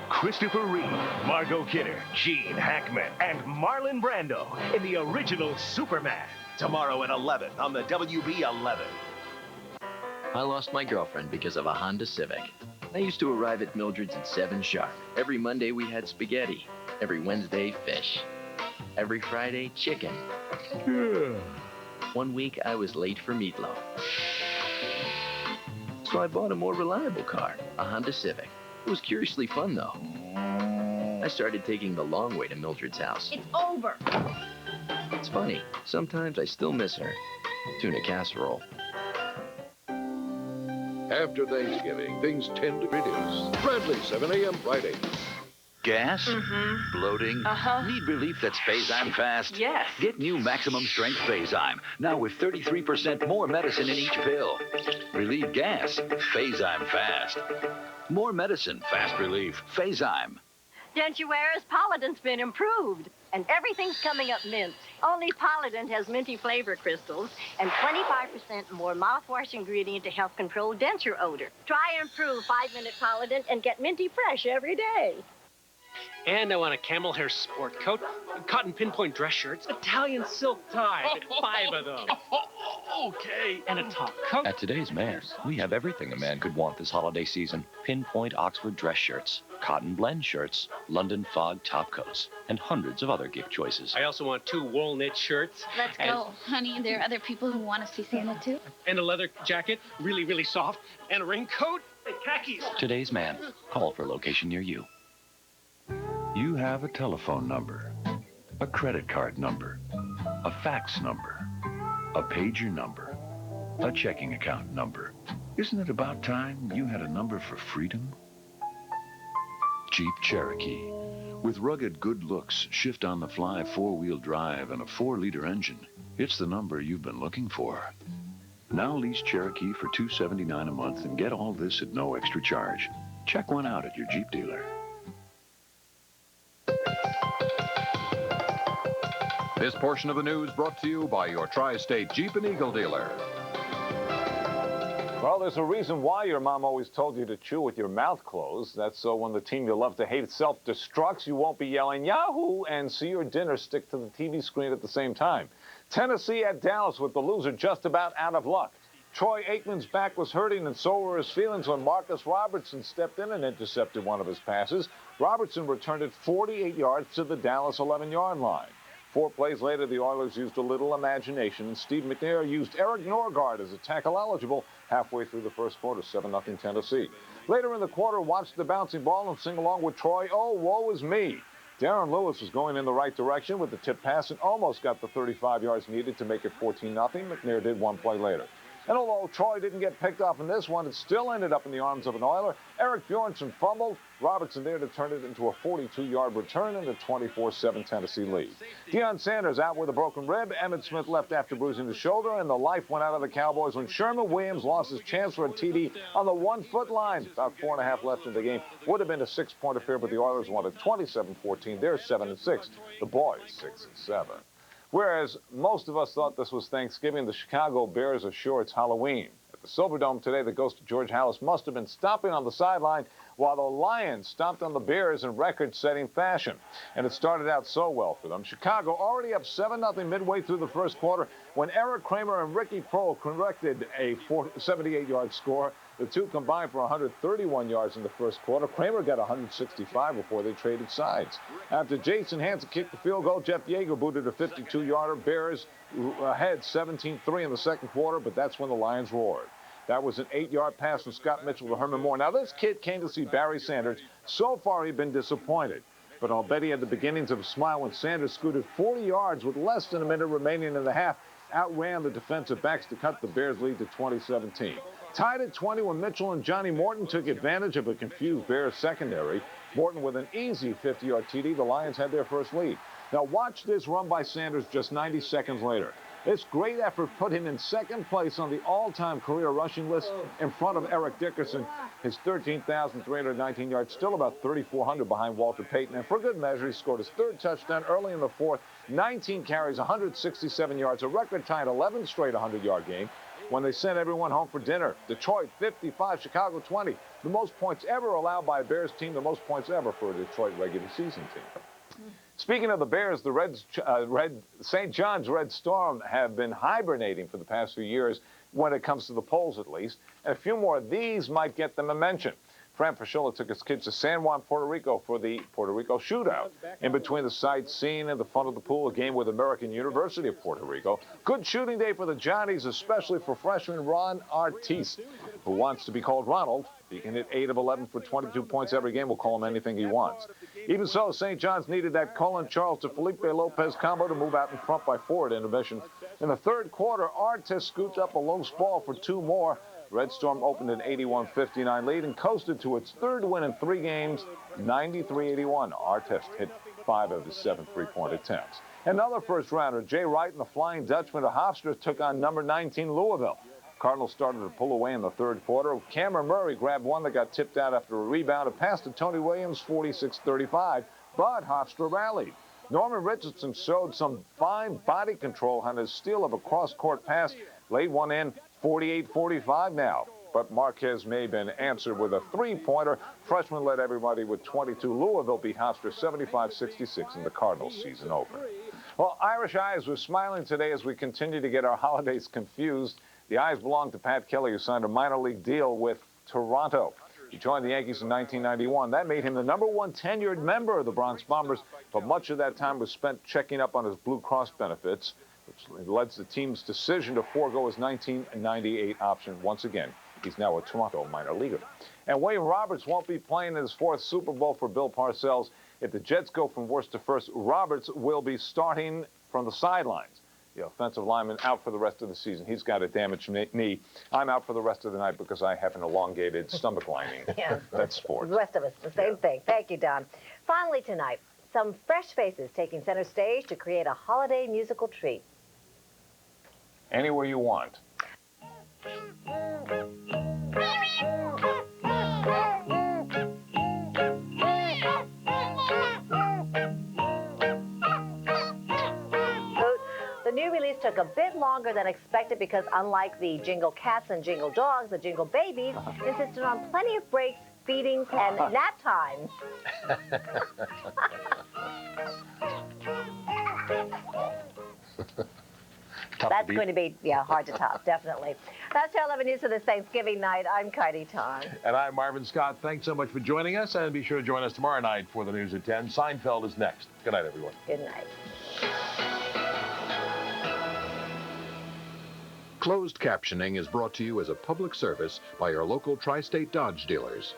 S13: Christopher Reeve, Margot Kidder, Gene Hackman, and Marlon Brando in the original Superman. Tomorrow at 11 on the WB 11.
S24: I lost my girlfriend because of a Honda Civic. I used to arrive at Mildred's at 7 sharp. Every Monday we had spaghetti. Every Wednesday, fish. Every Friday, chicken. One week I was late for meatloaf. So I bought a more reliable car, a Honda Civic. It was curiously fun, though. I started taking the long way to Mildred's house.
S22: It's over.
S24: It's funny. Sometimes I still miss her. Tuna casserole.
S10: After Thanksgiving, things tend to reduce. Bradley, 7 a.m. Friday.
S2: Gas? Bloating? Need relief that's Phazyme fast?
S22: Yes.
S2: Get new maximum strength Phazyme, now with 33% more medicine in each pill. Relieve gas, Phazyme fast. More medicine, fast relief, Phazyme.
S3: Don't you worry, Polident's been improved. And everything's coming up mint. Only Polident has minty flavor crystals and 25% more mouthwash ingredient to help control denture odor. Try Improve 5-Minute Polident and get minty fresh every day.
S5: And I want a camel hair sport coat, cotton pinpoint dress shirts, Italian silk tie, 5 of them. Okay. And a top coat.
S6: At today's Man, we have everything a man could want this holiday season. Pinpoint Oxford dress shirts, cotton blend shirts, London fog top coats, and hundreds of other gift choices.
S5: I also want 2 wool knit shirts.
S14: Let's go, honey. There are other people who want to see Santa, too.
S5: And a leather jacket, really, really soft, and a raincoat, and khakis.
S6: Today's Man. Call for a location near you.
S17: You have a telephone number, a credit card number, a fax number, a pager number, a checking account number. Isn't it about time you had a number for freedom? Jeep Cherokee. With rugged good looks, shift-on-the-fly 4-wheel drive, and a 4-liter engine, it's the number you've been looking for. Now lease Cherokee for $279 a month and get all this at no extra charge. Check one out at your Jeep dealer.
S25: This portion of the news brought to you by your Tri-State Jeep and Eagle dealer.
S27: Well, there's a reason why your mom always told you to chew with your mouth closed. That's so when the team you love to hate self-destructs, you won't be yelling Yahoo and see your dinner stick to the TV screen at the same time. Tennessee at Dallas with the loser just about out of luck. Troy Aikman's back was hurting and so were his feelings when Marcus Robertson stepped in and intercepted one of his passes. Robertson returned it 48 yards to the Dallas 11-yard line. 4 plays later, the Oilers used a little imagination, and Steve McNair used Eric Norgard as a tackle eligible halfway through the first quarter, 7-0 Tennessee. Later in the quarter, watch the bouncing ball and sing along with Troy, "Oh, woe is me." Darren Lewis was going in the right direction with the tip pass and almost got the 35 yards needed to make it 14-0. McNair did 1 play later. And although Troy didn't get picked off in this one, it still ended up in the arms of an Oiler. Eric Bjornsson fumbled. Robertson there to turn it into a 42-yard return and a 24-7 Tennessee lead. Deion Sanders out with a broken rib. Emmitt Smith left after bruising the shoulder, and the life went out of the Cowboys when Sherman Williams lost his chance for a TD on the 1-foot line. About 4.5 left in the game. Would have been a 6-point affair, but the Oilers won at 27-14. They're 7-6. The boys 6-7. Whereas most of us thought this was Thanksgiving, the Chicago Bears are sure it's Halloween. At the Silverdome today, the ghost of George Halas must have been stomping on the sideline while the Lions stomped on the Bears in record-setting fashion. And it started out so well for them. Chicago already up 7-0 midway through the first quarter when Eric Kramer and Ricky Prohl corrected a 78-yard score. The two combined for 131 yards in the first quarter. Kramer got 165 before they traded sides. After Jason Hansen kicked the field goal, Jeff Yeager booted a 52-yarder. Bears ahead 17-3 in the second quarter, but that's when the Lions roared. That was an 8-yard pass from Scott Mitchell to Herman Moore. Now, this kid came to see Barry Sanders. So far, he'd been disappointed. But I'll bet he had the beginnings of a smile when Sanders scooted 40 yards with less than a minute remaining in the half, outran the defensive backs to cut the Bears' lead to 20-17. Tied at 20 when Mitchell and Johnny Morton took advantage of a confused Bears secondary. Morton with an easy 50-yard TD. The Lions had their first lead. Now watch this run by Sanders just 90 seconds later. This great effort put him in second place on the all-time career rushing list in front of Eric Dickerson. His 13,319 yards, still about 3,400 behind Walter Payton. And for good measure, he scored his third touchdown early in the fourth. 19 carries, 167 yards, a record-tied 11 straight 100-yard game. When they sent everyone home for dinner, Detroit 55, Chicago 20. The most points ever allowed by a Bears team, the most points ever for a Detroit regular season team. Speaking of the Bears, the St. John's Red Storm have been hibernating for the past few years when it comes to the polls, at least. And a few more of these might get them a mention. Fran Fraschilla took his kids to San Juan, Puerto Rico for the Puerto Rico shootout. In between the sightseeing and the fun of the pool, a game with American University of Puerto Rico. Good shooting day for the Johnnies, especially for freshman Ron Artiste, who wants to be called Ronald. He can hit 8 of 11 for 22 points every game. We'll call him anything he wants. Even so, St. John's needed that Colin Charles to Felipe Lopez combo to move out in front by 4 at intermission. In the third quarter, Artiste scooped up a loose ball for 2 more. Red Storm opened an 81-59 lead and coasted to its third win in 3 games, 93-81. Artiste hit 5 of his 7 3-point attempts. Another first-rounder, Jay Wright and the Flying Dutchman of Hofstra took on number 19 Louisville. Cardinals started to pull away in the third quarter. Cameron Murray grabbed one that got tipped out after a rebound and passed to Tony Williams, 46-35, but Hofstra rallied. Norman Richardson showed some fine body control on his steal of a cross-court pass, laid one in, 48-45 now. But Marquez Maben answered with a 3-pointer. Freshman led everybody with 22. Louisville beat Hofstra 75-66 in the Cardinals season opener. Well, Irish eyes were smiling today as we continue to get our holidays confused. The eyes belong to Pat Kelly, who signed a minor league deal with Toronto. He joined the Yankees in 1991. That made him the #1 tenured member of the Bronx Bombers, but much of that time was spent checking up on his Blue Cross benefits, which led to the team's decision to forego his 1998 option. Once again, he's now a Toronto minor leaguer. And William Roberts won't be playing in his 4th Super Bowl for Bill Parcells. If the Jets go from worst to first, Roberts will be starting from the sidelines. The offensive lineman out for the rest of the season. He's got a damaged knee. I'm out for the rest of the night because I have an elongated stomach lining.
S1: Yeah.
S27: That's sports.
S1: The rest of us, the same thing. Thank you, Don. Finally tonight, some fresh faces taking center stage to create a holiday musical treat.
S27: Anywhere you want.
S1: The new release took a bit longer than expected because unlike the Jingle Cats and Jingle Dogs, the Jingle Babies insisted on plenty of breaks, feedings, and nap times. That's going to be, hard to top, definitely. That's your 11 News for this Thanksgiving night. I'm Kaidi Tong.
S7: And I'm Marvin Scott. Thanks so much for joining us, and be sure to join us tomorrow night for the news at 10. Seinfeld is next. Good night, everyone.
S1: Good night.
S25: Closed captioning is brought to you as a public service by your local Tri-State Dodge dealers.